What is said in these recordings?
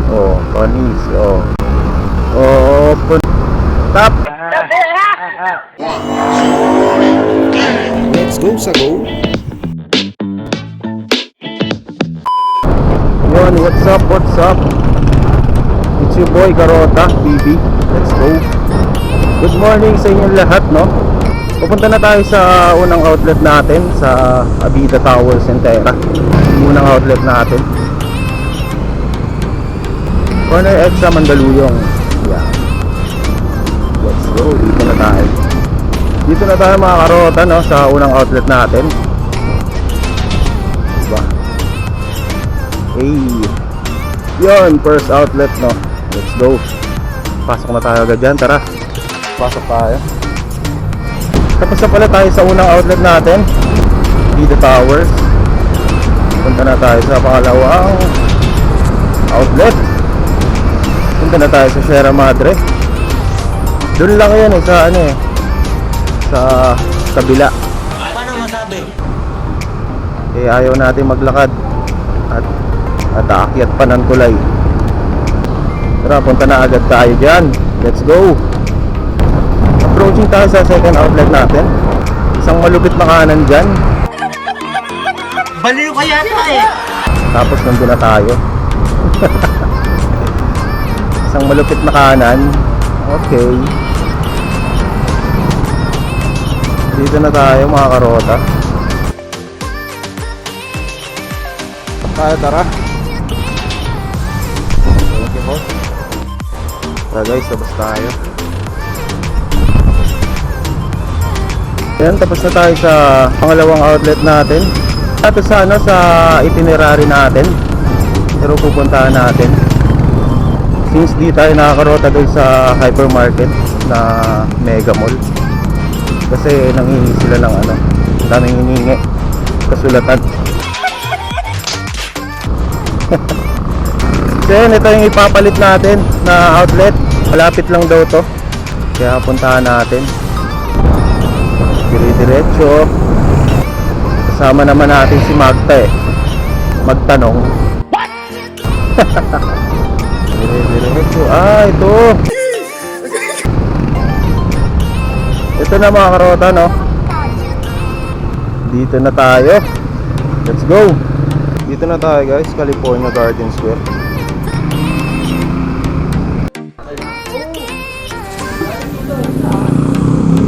Oh, panis. Oh. Open. Tap. Let's go sa go. Yun, what's up, what's up? It's your boy Garota, BB. Let's go. Good morning sa inyong lahat, no? Pupunta na tayo sa unang outlet natin, sa Avida Towers and Terra. Unang outlet natin. Corner Extra Mandaluyong. Yeah. Let's go, dito na tayo. Dito na tayo mga karota, no, sa unang outlet natin. Diba? Hey. Yun, first outlet, no. Let's go. Pasok na tayo agad dyan, tara. Pasok tayo. Tapos na pala tayo sa unang outlet natin, Avida Towers. Punta na tayo sa pangalawang outlet. Punta na tayo sa Sierra Madre. Doon lang yan sa ano sa kabila. Paano masabi? Eh ayaw natin maglakad at aakyat pa ng tulay. Tara, punta na agad tayo dyan. Let's go. Approaching tayo sa second outlet natin. Isang malupit na kanan dyan. Baliw ka yata eh. Tapos nandun na tayo. Isang malupit na kanan. Okay. Dito na tayo mga karota. Tayo, tara. Thank you po. Tara guys, tapos tayo. Yan, tapos na tayo sa pangalawang outlet natin. Ito sa sa itinerary natin. Pero pupuntahan natin. Since di tayo nakakarota doon sa hypermarket na Mega Mall. Kasi nanghihingi sila ng daming hiningi. Kasulatan. So yun, ito yung ipapalit natin na outlet. Malapit lang daw to. Kaya puntahan natin. Dire-diretso. Kasama naman natin si Magta magtanong. What? Dire-diretso. Ito. Ito na mga karota, no? Dito na tayo. Let's go. Dito na tayo guys, California Garden Square.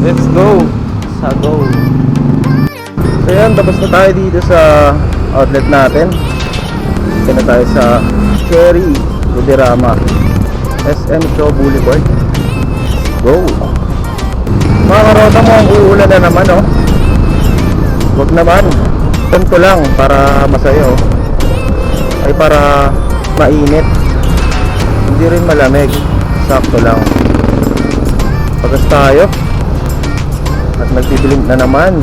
Let's go. Sa go. So yan, tapos na tayo dito sa outlet natin. Dito na tayo sa Cherry Guderama SM Show Boulevard. Go. Mga karota mo, ang uulan na naman, oh. Huwag naman. Ganito lang para masaya, oh. Ay para mainit. Hindi rin malamig. Sakto lang. Pagas tayo. At nagbibiling na naman.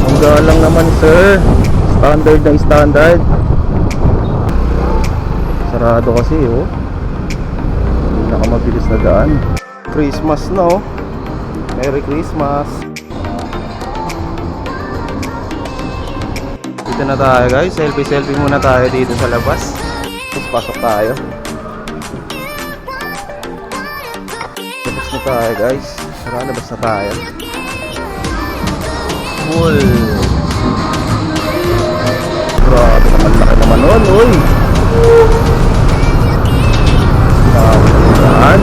Ang galang naman, sir. Standard na standard. Sarado kasi, oh. Nakamabilis na daan. Christmas na, oh. Merry Christmas. Dito na tayo guys. Selfie muna tayo dito sa labas. Tapos pasok tayo. Labas na tayo guys. Tara, labas na tayo. Cool. Grabe naman, laki naman nun, uy. Saan?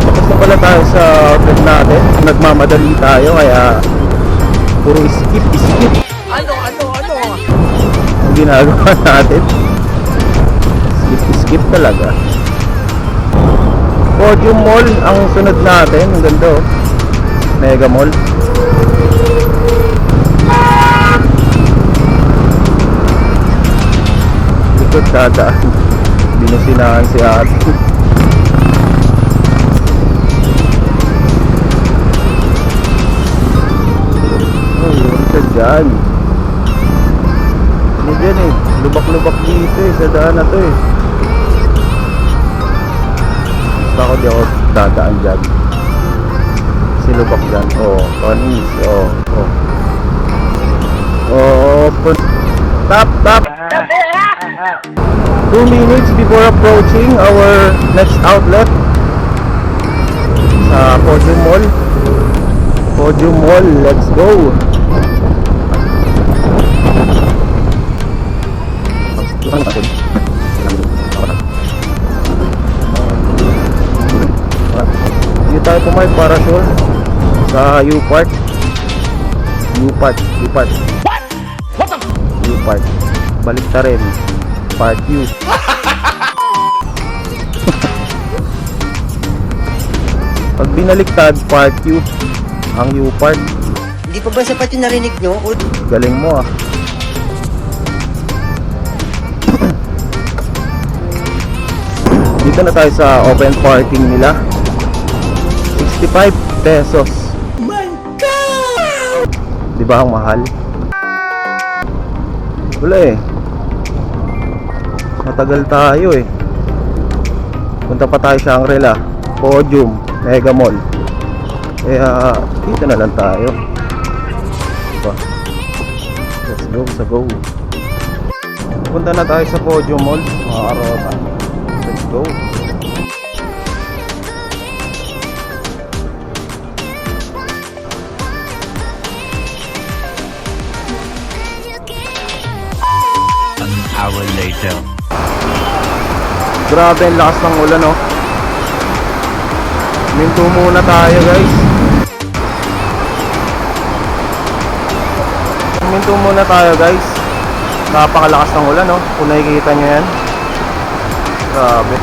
Tapos na pala tayo sa outlet natin. Nagmamadali tayo kaya puro skip. Ano? Ang ginagawa natin, skip talaga. Podium Mall ang sunod natin. Ang ganda, oh. Mega Mall. Likod dadaan. Binusinahan si ate. Oh, yun ka dyan. Ano dyan eh, lubak-lubak dito sa daan na to eh. Basta ako di ako dadaan dyan. Kasi lubak dyan. Oh, panis. Oh, oh. Oh, tap, tap. 2 minutes before approaching our next outlet sa Podium Mall. Podium Mall, let's go. Hindi tayo pumayag para sure sa U-Part. U-Part, U-Part. U-Part. Balik ta rin. Part U. Pag binaliktad, Part U. Ang U-Part. Hindi pa ba sapat yung narinig nyo? Galing mo ah. Dito na tayo sa open parking nila. 65 pesos. My God! Di ba ang mahal? Wala eh. Matagal tayo eh. Punta pa tayo Shangri-La, Podium, Mega Mall. Kaya dito na lang tayo. Diba? Let's go sa go. Punta na tayo sa Podium Mall, mga karota. Let's go. An hour later. Grabe ang lakas ng ulan oh. Minto muna tayo guys. Minto muna tayo guys. Napakalakas ng ulan oh. Kung nakikita nyo yan. Grabe.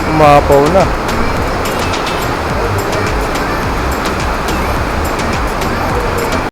Umapaw na.